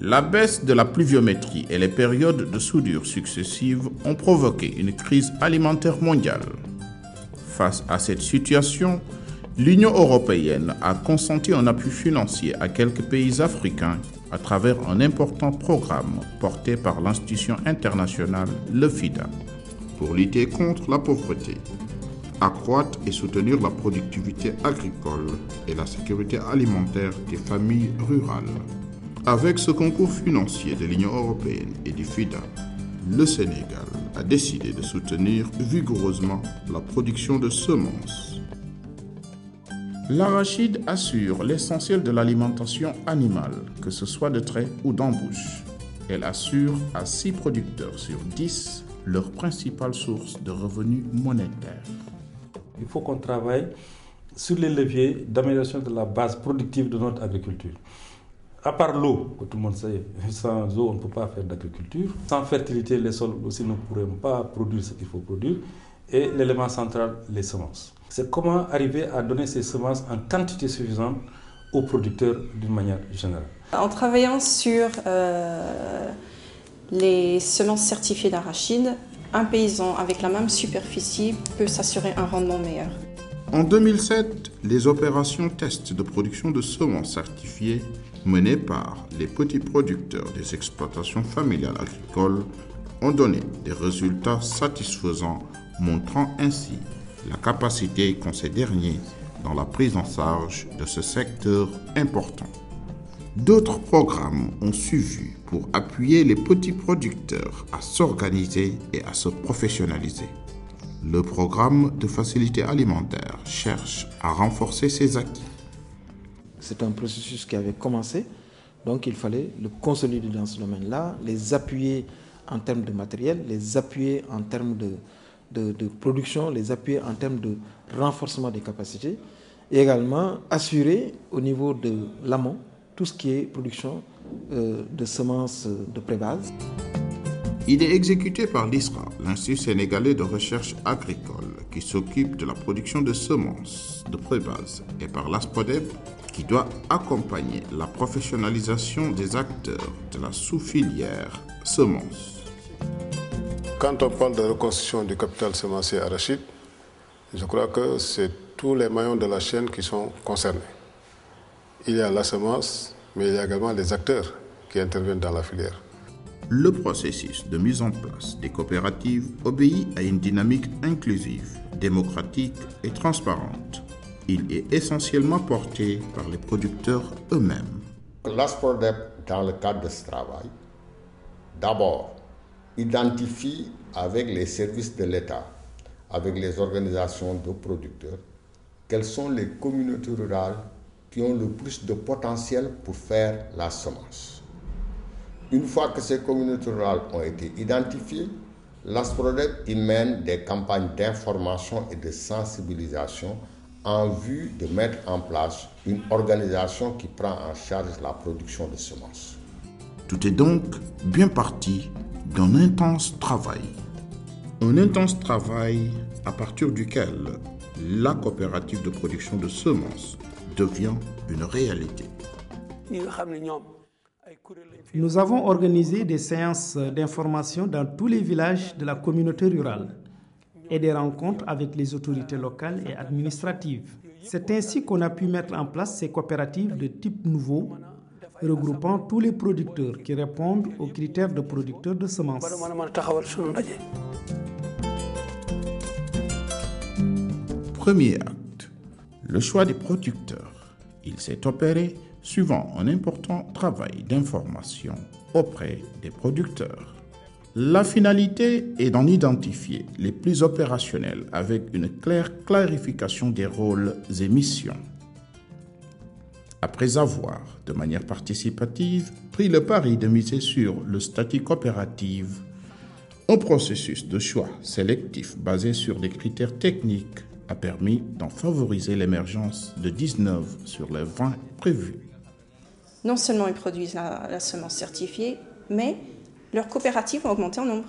La baisse de la pluviométrie et les périodes de soudure successives ont provoqué une crise alimentaire mondiale. Face à cette situation, l'Union européenne a consenti un appui financier à quelques pays africains à travers un important programme porté par l'institution internationale, le FIDA, pour lutter contre la pauvreté, accroître et soutenir la productivité agricole et la sécurité alimentaire des familles rurales. Avec ce concours financier de l'Union européenne et du FIDA, le Sénégal a décidé de soutenir vigoureusement la production de semences. L'arachide assure l'essentiel de l'alimentation animale, que ce soit de trait ou d'embouche. Elle assure à 6 producteurs sur 10 leur principale source de revenus monétaires. Il faut qu'on travaille sur les leviers d'amélioration de la base productive de notre agriculture. À part l'eau, que tout le monde sait, sans eau, on ne peut pas faire d'agriculture. Sans fertilité, les sols aussi ne pourront pas produire ce qu'il faut produire. Et l'élément central, les semences. C'est comment arriver à donner ces semences en quantité suffisante aux producteurs d'une manière générale. En travaillant sur les semences certifiées d'arachide, un paysan avec la même superficie peut s'assurer un rendement meilleur. En 2007, les opérations tests de production de semences certifiées menées par les petits producteurs des exploitations familiales agricoles ont donné des résultats satisfaisants, montrant ainsi la capacité qu'ont ces derniers dans la prise en charge de ce secteur important. D'autres programmes ont suivi pour appuyer les petits producteurs à s'organiser et à se professionnaliser. Le programme de facilité alimentaire cherche à renforcer ses acquis. C'est un processus qui avait commencé, donc il fallait le consolider dans ce domaine-là, les appuyer en termes de matériel, les appuyer en termes de production, les appuyer en termes de renforcement des capacités et également assurer au niveau de l'amont tout ce qui est production de semences de pré-base. Il est exécuté par l'ISRA, l'Institut sénégalais de recherche agricole, qui s'occupe de la production de semences de pré-base, et par l'ASPODEP, qui doit accompagner la professionnalisation des acteurs de la sous-filière semences. Quand on parle de reconstruction du capital semencier arachide, je crois que c'est tous les maillons de la chaîne qui sont concernés. Il y a la semence, mais il y a également les acteurs qui interviennent dans la filière. Le processus de mise en place des coopératives obéit à une dynamique inclusive, démocratique et transparente. Il est essentiellement porté par les producteurs eux-mêmes. L'ASPODEP, dans le cadre de ce travail, d'abord, identifie avec les services de l'État, avec les organisations de producteurs, quelles sont les communautés rurales qui ont le plus de potentiel pour faire la semence. Une fois que ces communautés rurales ont été identifiées, l'ASPRODEP y mène des campagnes d'information et de sensibilisation en vue de mettre en place une organisation qui prend en charge la production de semences. Tout est donc bien parti d'un intense travail. Un intense travail à partir duquel la coopérative de production de semences devient une réalité. Nous avons organisé des séances d'information dans tous les villages de la communauté rurale et des rencontres avec les autorités locales et administratives. C'est ainsi qu'on a pu mettre en place ces coopératives de type nouveau, regroupant tous les producteurs qui répondent aux critères de producteurs de semences. Premier acte, le choix des producteurs. Il s'est opéré suivant un important travail d'information auprès des producteurs. La finalité est d'en identifier les plus opérationnels avec une claire clarification des rôles et missions. Après avoir, de manière participative, pris le pari de miser sur le statut coopératif, un processus de choix sélectif basé sur des critères techniques a permis d'en favoriser l'émergence de 19 sur les 20 prévus. Non seulement ils produisent la semence certifiée, mais leurs coopératives ont augmenté en nombre.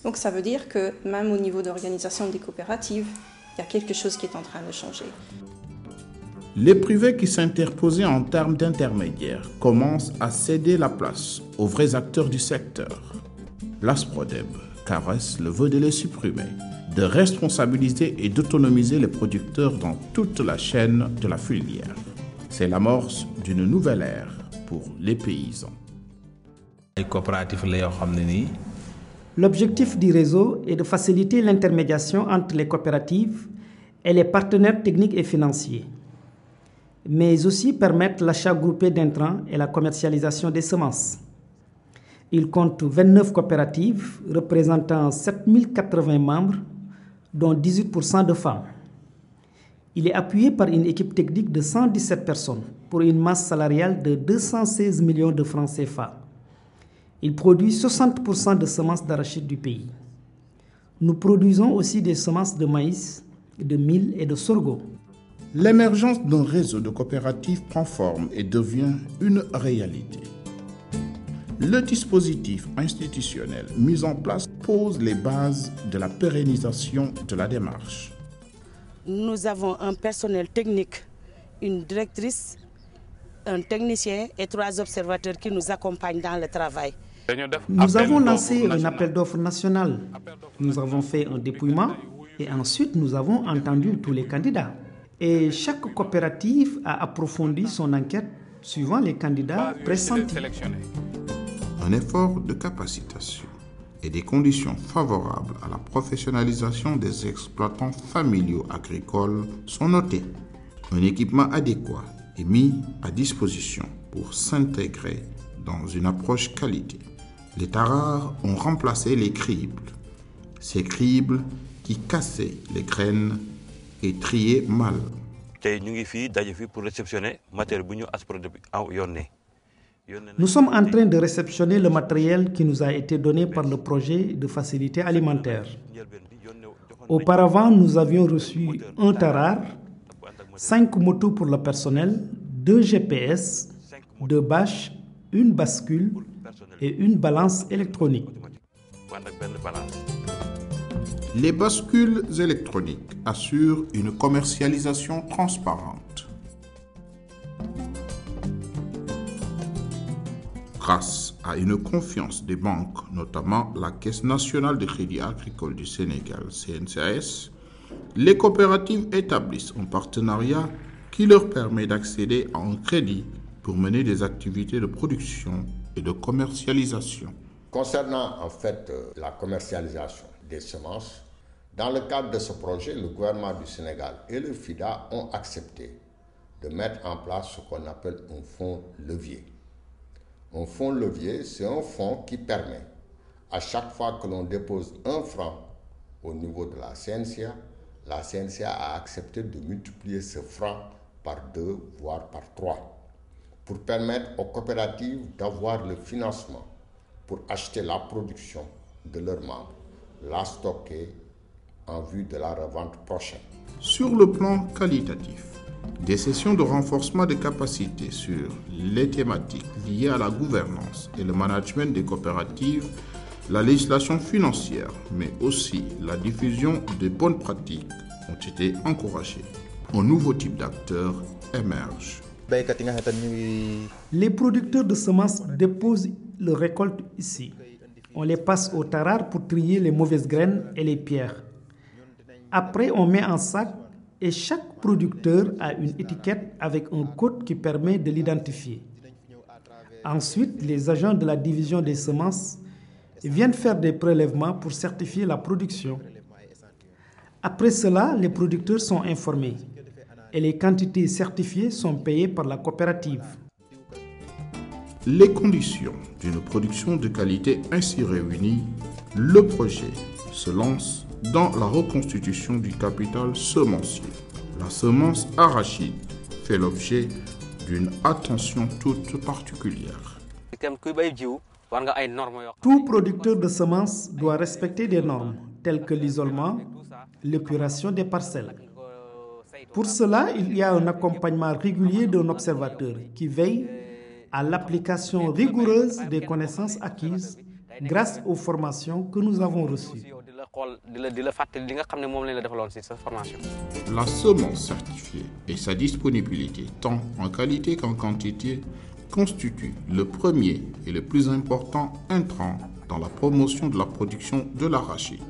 Donc ça veut dire que même au niveau d'organisation des coopératives, il y a quelque chose qui est en train de changer. Les privés qui s'interposaient en termes d'intermédiaires commencent à céder la place aux vrais acteurs du secteur. L'Asprodeb caresse le vœu de les supprimer, de responsabiliser et d'autonomiser les producteurs dans toute la chaîne de la filière. C'est l'amorce d'une nouvelle ère pour les paysans. L'objectif du réseau est de faciliter l'intermédiation entre les coopératives et les partenaires techniques et financiers, mais aussi permettre l'achat groupé d'intrants et la commercialisation des semences. Il compte 29 coopératives représentant 7080 membres, dont 18% de femmes. Il est appuyé par une équipe technique de 117 personnes pour une masse salariale de 216 millions de francs CFA. Il produit 60% de semences d'arachide du pays. Nous produisons aussi des semences de maïs, de mil et de sorgho. L'émergence d'un réseau de coopératives prend forme et devient une réalité. Le dispositif institutionnel mis en place pose les bases de la pérennisation de la démarche. Nous avons un personnel technique, une directrice, un technicien et 3 observateurs qui nous accompagnent dans le travail. Nous avons lancé un appel d'offres national. Nous avons fait un dépouillement et ensuite nous avons entendu tous les candidats. Et chaque coopérative a approfondi son enquête suivant les candidats pressentis. Un effort de capacitation et des conditions favorables à la professionnalisation des exploitants familiaux agricoles sont notés. Un équipement adéquat est mis à disposition pour s'intégrer dans une approche qualité. Les taras ont remplacé les cribles. Ces cribles qui cassaient les graines et triaient mal. Nous sommes en train de réceptionner le matériel qui nous a été donné par le projet de facilité alimentaire. Auparavant, nous avions reçu un tarar, 5 motos pour le personnel, 2 GPS, 2 bâches, une bascule et une balance électronique. Les bascules électroniques assurent une commercialisation transparente. Grâce à une confiance des banques, notamment la Caisse nationale de crédit agricole du Sénégal, CNCAS, les coopératives établissent un partenariat qui leur permet d'accéder à un crédit pour mener des activités de production et de commercialisation. Concernant en fait la commercialisation des semences, dans le cadre de ce projet, le gouvernement du Sénégal et le FIDA ont accepté de mettre en place ce qu'on appelle un fonds levier. Un fonds levier, c'est un fonds qui permet, à chaque fois que l'on dépose 1 franc au niveau de la CNCA a accepté de multiplier ce franc par 2, voire par 3, pour permettre aux coopératives d'avoir le financement pour acheter la production de leurs membres, la stocker en vue de la revente prochaine. Sur le plan qualitatif, des sessions de renforcement des capacités sur les thématiques liées à la gouvernance et le management des coopératives, la législation financière, mais aussi la diffusion des bonnes pratiques ont été encouragées. Un nouveau type d'acteurs émerge. Les producteurs de semences déposent leurs récoltes ici. On les passe au tarar pour trier les mauvaises graines et les pierres. Après, on met en sac et chaque producteur a une étiquette avec un code qui permet de l'identifier. Ensuite, les agents de la division des semences viennent faire des prélèvements pour certifier la production. Après cela, les producteurs sont informés et les quantités certifiées sont payées par la coopérative. Les conditions d'une production de qualité ainsi réunies, le projet se lance dans la reconstitution du capital semencier. La semence arachide fait l'objet d'une attention toute particulière. Tout producteur de semences doit respecter des normes telles que l'isolement, l'épuration des parcelles. Pour cela, il y a un accompagnement régulier d'un observateur qui veille à l'application rigoureuse des connaissances acquises grâce aux formations que nous avons reçues. La semence certifiée et sa disponibilité, tant en qualité qu'en quantité, constituent le premier et le plus important intrant dans la promotion de la production de l'arachide.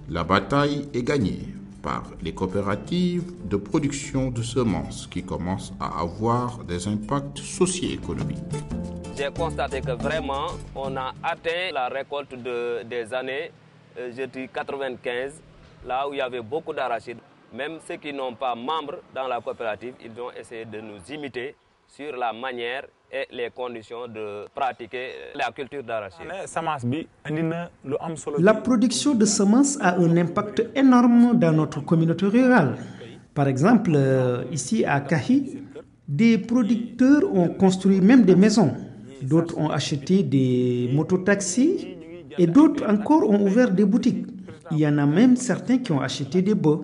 La bataille est gagnée par les coopératives de production de semences qui commencent à avoir des impacts socio-économiques. J'ai constaté que vraiment, on a atteint la récolte des années, je dis 95, là où il y avait beaucoup d'arachides. Même ceux qui n'ont pas membres dans la coopérative, ils ont essayé de nous imiter sur la manière et les conditions de pratiquer la culture d'arachide. La production de semences a un impact énorme dans notre communauté rurale. Par exemple, ici à Kahi, des producteurs ont construit même des maisons. D'autres ont acheté des mototaxis et d'autres encore ont ouvert des boutiques. Il y en a même certains qui ont acheté des bœufs.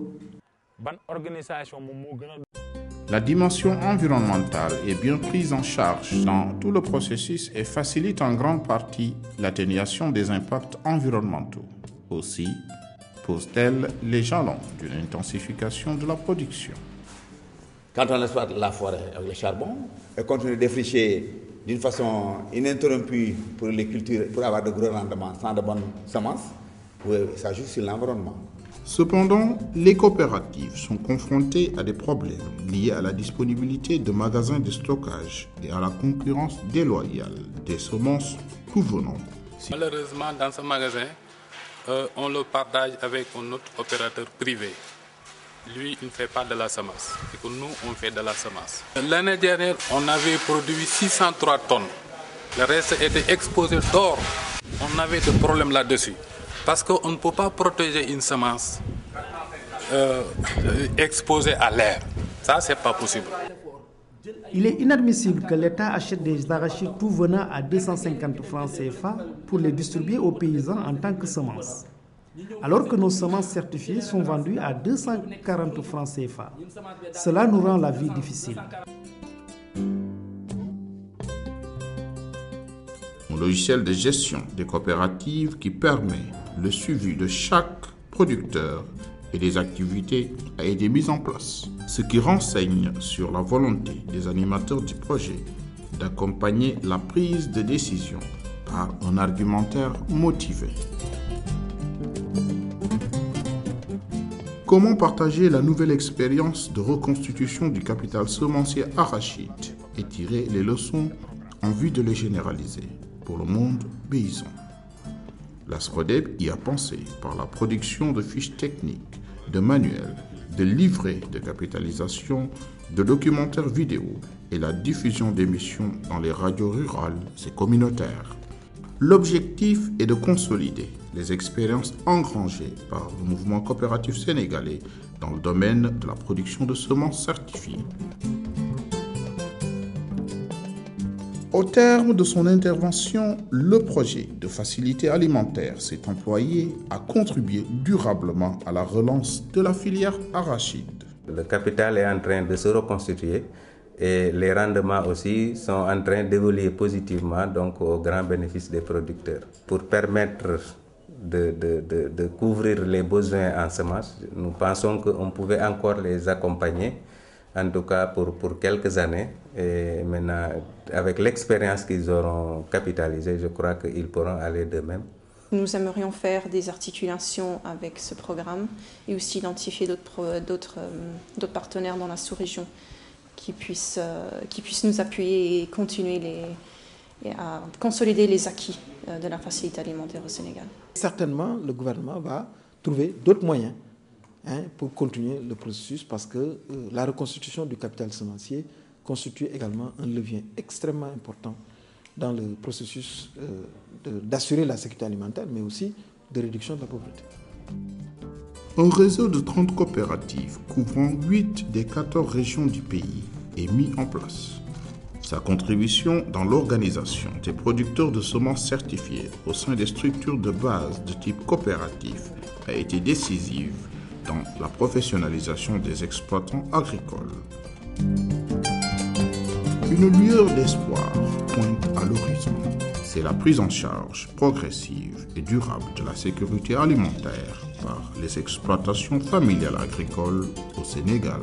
La dimension environnementale est bien prise en charge dans tout le processus et facilite en grande partie l'atténuation des impacts environnementaux. Aussi, pose-t-elle les jalons d'une intensification de la production. Quand on exploite la forêt avec le charbon et continue de défricher d'une façon ininterrompue pour les cultures, pour avoir de gros rendements sans de bonnes semences, ça joue sur l'environnement. Cependant, les coopératives sont confrontées à des problèmes liés à la disponibilité de magasins de stockage et à la concurrence déloyale des semences tout venant. Malheureusement, dans ce magasin, on le partage avec un autre opérateur privé. Lui, il ne fait pas de la semence. Et que nous, on fait de la semence. L'année dernière, on avait produit 603 tonnes. Le reste était exposé dehors. On avait des problèmes là-dessus. Parce qu'on ne peut pas protéger une semence exposée à l'air. Ça, c'est pas possible. Il est inadmissible que l'État achète des arachides tout venant à 250 francs CFA pour les distribuer aux paysans en tant que semences. Alors que nos semences certifiées sont vendues à 240 francs CFA. Cela nous rend la vie difficile. Un logiciel de gestion des coopératives qui permet le suivi de chaque producteur et des activités a été mis en place, ce qui renseigne sur la volonté des animateurs du projet d'accompagner la prise de décision par un argumentaire motivé. Comment partager la nouvelle expérience de reconstitution du capital semencier arachide et tirer les leçons en vue de les généraliser pour le monde paysan? La SRODEB y a pensé par la production de fiches techniques, de manuels, de livrets de capitalisation, de documentaires vidéo et la diffusion d'émissions dans les radios rurales et communautaires. L'objectif est de consolider les expériences engrangées par le mouvement coopératif sénégalais dans le domaine de la production de semences certifiées. Au terme de son intervention, le projet de facilité alimentaire s'est employé à contribuer durablement à la relance de la filière arachide. Le capital est en train de se reconstituer et les rendements aussi sont en train d'évoluer positivement, donc au grand bénéfice des producteurs. Pour permettre de couvrir les besoins en semences, nous pensons qu'on pouvait encore les accompagner, en tout cas pour quelques années. Et maintenant, avec l'expérience qu'ils auront capitalisée, je crois qu'ils pourront aller de même. Nous aimerions faire des articulations avec ce programme et aussi identifier d'autres partenaires dans la sous-région qui puissent nous appuyer et continuer à consolider les acquis de la facilité alimentaire au Sénégal. Certainement, le gouvernement va trouver d'autres moyens pour continuer le processus parce que la reconstitution du capital semencier constitue également un levier extrêmement important dans le processus d'assurer la sécurité alimentaire, mais aussi de réduction de la pauvreté. Un réseau de 30 coopératives couvrant 8 des 14 régions du pays est mis en place. Sa contribution dans l'organisation des producteurs de semences certifiées au sein des structures de base de type coopératif a été décisive dans la professionnalisation des exploitants agricoles. Une lueur d'espoir pointe à l'horizon. c'est la prise en charge progressive et durable de la sécurité alimentaire par les exploitations familiales agricoles au Sénégal.